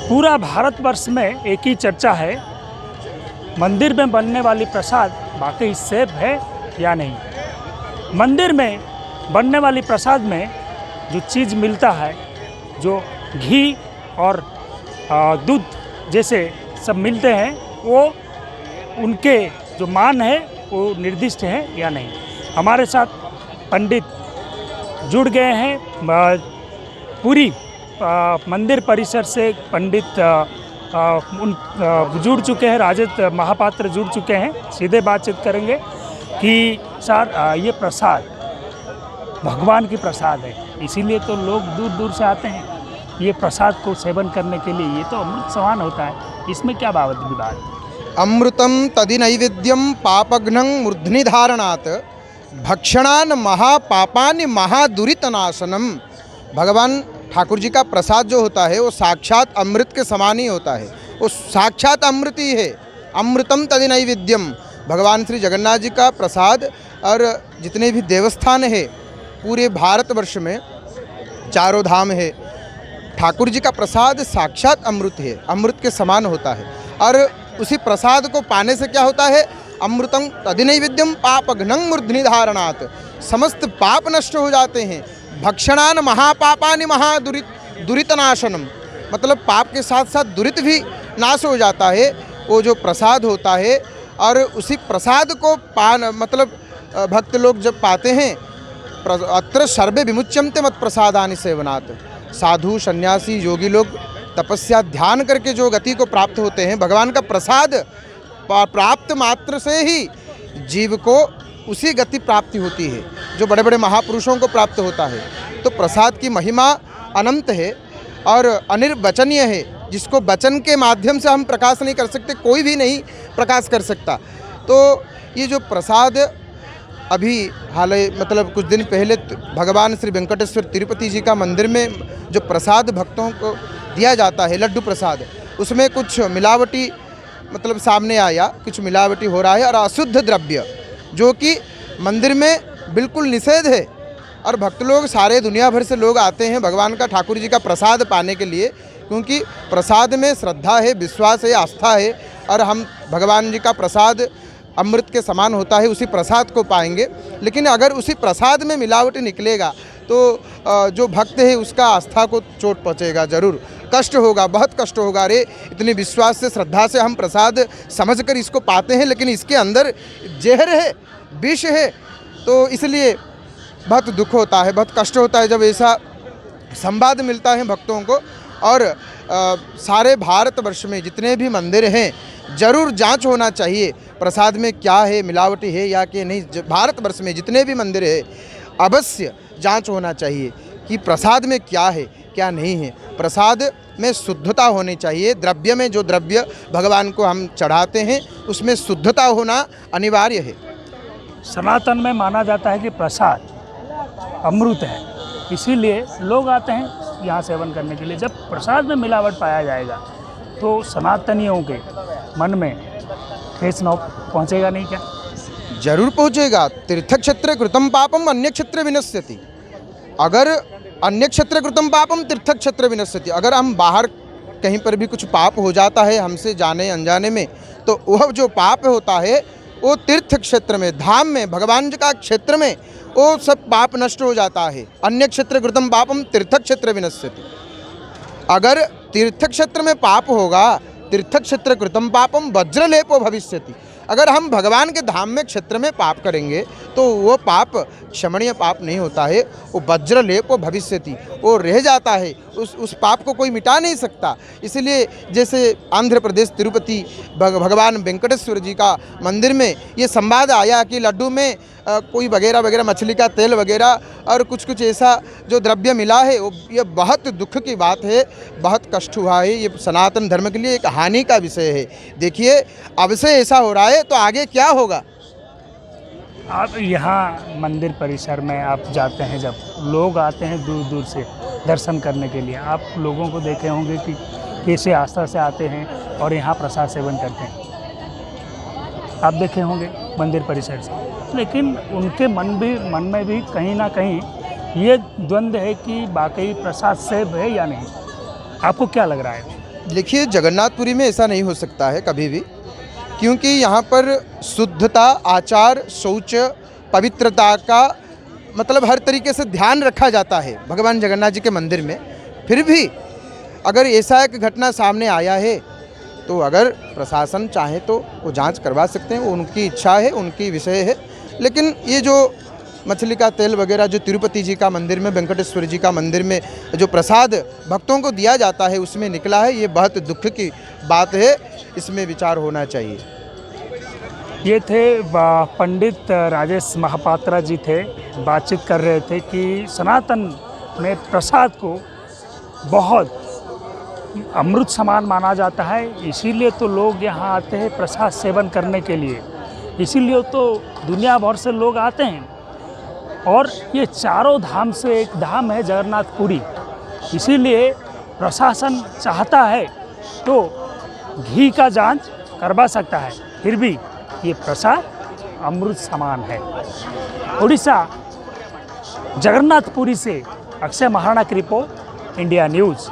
पूरा भारतवर्ष में एक ही चर्चा है, मंदिर में बनने वाली प्रसाद वाकई सेब है या नहीं। मंदिर में बनने वाली प्रसाद में जो चीज़ मिलता है, जो घी और दूध जैसे सब मिलते हैं, वो उनके जो मान है वो निर्दिष्ट है या नहीं। हमारे साथ पंडित जुड़ गए हैं, पूरी मंदिर परिसर से पंडित जुड़ चुके हैं, राजत महापात्र जुड़ चुके हैं। सीधे बातचीत करेंगे कि सर ये प्रसाद भगवान की प्रसाद है, इसीलिए तो लोग दूर दूर से आते हैं ये प्रसाद को सेवन करने के लिए। ये तो अमृत समान होता है, इसमें क्या बात विवाद? अमृतम तदिनैवेद्यम पापघ्नं मूर्ध्नि धारणात् भक्षणान महापापानि महादुरितनाशनम। भगवान ठाकुर जी का प्रसाद जो होता है वो साक्षात अमृत के समान ही होता है, वो साक्षात अमृत ही है। अमृतम तदिनैवेद्यम भगवान श्री जगन्नाथ जी का प्रसाद। और जितने भी देवस्थान है पूरे भारतवर्ष में, चारों धाम है, ठाकुर जी का प्रसाद साक्षात अमृत है, अमृत के समान होता है। और उसी प्रसाद को पाने से क्या होता है? अमृतम तदिनैवेद्यम पापघ्नं मूर्ध्नि धारणात्, समस्त पाप नष्ट हो जाते हैं। भक्षणान महापापानि महादुरितनाशनम, मतलब पाप के साथ साथ दुरित भी नाश हो जाता है वो जो प्रसाद होता है। और उसी प्रसाद को मतलब भक्त लोग जब पाते हैं, अत्र सर्वे विमुच्यन्ते मत प्रसादानि सेवनात्। साधु सन्यासी योगी लोग तपस्या ध्यान करके जो गति को प्राप्त होते हैं, भगवान का प्रसाद प्राप्त मात्र से ही जीव को उसी गति प्राप्ति होती है जो बड़े बड़े महापुरुषों को प्राप्त होता है। तो प्रसाद की महिमा अनंत है और अनिर्वचनीय है, जिसको वचन के माध्यम से हम प्रकाश नहीं कर सकते, कोई भी नहीं प्रकाश कर सकता। तो ये जो प्रसाद अभी हाल मतलब कुछ दिन पहले भगवान श्री वेंकटेश्वर तिरुपति जी का मंदिर में जो प्रसाद भक्तों को दिया जाता है, लड्डू प्रसाद, उसमें कुछ मिलावटी मतलब सामने आया, कुछ मिलावटी हो रहा है। और अशुद्ध द्रव्य जो कि मंदिर में बिल्कुल निषेध है। और भक्त लोग सारे दुनिया भर से लोग आते हैं भगवान का, ठाकुर जी का प्रसाद पाने के लिए, क्योंकि प्रसाद में श्रद्धा है, विश्वास है, आस्था है। और हम भगवान जी का प्रसाद अमृत के समान होता है, उसी प्रसाद को पाएंगे। लेकिन अगर उसी प्रसाद में मिलावट निकलेगा तो जो भक्त है उसका आस्था को चोट पहुँचेगा, ज़रूर कष्ट होगा, बहुत कष्ट होगा। अरे इतनी विश्वास से, श्रद्धा से हम प्रसाद समझकर इसको पाते हैं, लेकिन इसके अंदर जहर है, विष है। तो इसलिए बहुत दुख होता है, बहुत कष्ट होता है जब ऐसा संवाद मिलता है भक्तों को। और सारे भारतवर्ष में जितने भी मंदिर हैं, ज़रूर जांच होना चाहिए प्रसाद में क्या है, मिलावटी है या कि नहीं। भारतवर्ष में जितने भी मंदिर है अवश्य जांच होना चाहिए कि प्रसाद में क्या है, क्या नहीं है। प्रसाद में शुद्धता होनी चाहिए, द्रव्य में जो द्रव्य भगवान को हम चढ़ाते हैं उसमें शुद्धता होना अनिवार्य है। सनातन में माना जाता है कि प्रसाद अमृत है, इसीलिए लोग आते हैं यहाँ सेवन करने के लिए। जब प्रसाद में मिलावट पाया जाएगा तो सनातनियों के मन में ठेस न पहुँचेगा नहीं क्या? जरूर पहुँचेगा। तीर्थ क्षेत्र कृतम पापम अन्य क्षेत्र विनश्यति। अगर अन्य क्षेत्र कृतम पापम तीर्थ क्षेत्र विनश्यति, अगर हम बाहर कहीं पर भी कुछ पाप हो जाता है हमसे जाने अनजाने में, तो वह जो पाप होता है वो तीर्थ क्षेत्र में, धाम में, भगवान जी का क्षेत्र में वो सब पाप नष्ट हो जाता है। अन्य क्षेत्र कृतम पापम तीर्थ क्षेत्र विनश्यति। अगर तीर्थ क्षेत्र में पाप होगा, तीर्थ क्षेत्र कृतम पापम वज्रलेपो भविष्यति। अगर हम भगवान के धाम में क्षेत्र में पाप करेंगे तो वो पाप क्षमणीय पाप नहीं होता है, वो वज्रलेपो भविष्यति, वो रह जाता है, उस पाप को कोई मिटा नहीं सकता। इसलिए जैसे आंध्र प्रदेश तिरुपति भगवान वेंकटेश्वर जी का मंदिर में ये संवाद आया कि लड्डू में कोई वगैरह वगैरह मछली का तेल वगैरह और कुछ कुछ ऐसा जो द्रव्य मिला है, वो ये बहुत दुख की बात है, बहुत कष्ट हुआ है। ये सनातन धर्म के लिए एक हानि का विषय है। देखिए अब से ऐसा हो रहा है तो आगे क्या होगा। आप यहाँ मंदिर परिसर में आप जाते हैं, जब लोग आते हैं दूर दूर से दर्शन करने के लिए, आप लोगों को देखे होंगे कि कैसे आस्था से आते हैं और यहाँ प्रसाद सेवन करते हैं, आप देखे होंगे मंदिर परिसर से। लेकिन उनके मन में भी कहीं ना कहीं ये द्वंद्व है कि वाकई प्रसाद सेव है या नहीं। आपको क्या लग रहा है? देखिए, जगन्नाथपुरी में ऐसा नहीं हो सकता है कभी भी, क्योंकि यहाँ पर शुद्धता, आचार, शौच, पवित्रता का मतलब हर तरीके से ध्यान रखा जाता है भगवान जगन्नाथ जी के मंदिर में। फिर भी अगर ऐसा एक घटना सामने आया है तो अगर प्रशासन चाहे तो वो जांच करवा सकते हैं, वो उनकी इच्छा है, उनकी विषय है। लेकिन ये जो मछली का तेल वगैरह जो तिरुपति जी का मंदिर में, वेंकटेश्वर जी का मंदिर में जो प्रसाद भक्तों को दिया जाता है उसमें निकला है, ये बहुत दुख की बात है, इसमें विचार होना चाहिए। ये थे पंडित राजेश महापात्रा जी थे, बातचीत कर रहे थे कि सनातन में प्रसाद को बहुत अमृत समान माना जाता है, इसीलिए तो लोग यहाँ आते हैं प्रसाद सेवन करने के लिए, इसीलिए तो दुनिया भर से लोग आते हैं। और ये चारों धाम से एक धाम है जगन्नाथपुरी, इसीलिए प्रशासन चाहता है तो घी का जांच करवा सकता है, फिर भी ये प्रसाद अमृत समान है। उड़ीसा जगन्नाथपुरी से अक्षय महाराणा की रिपोर्ट, इंडिया न्यूज़।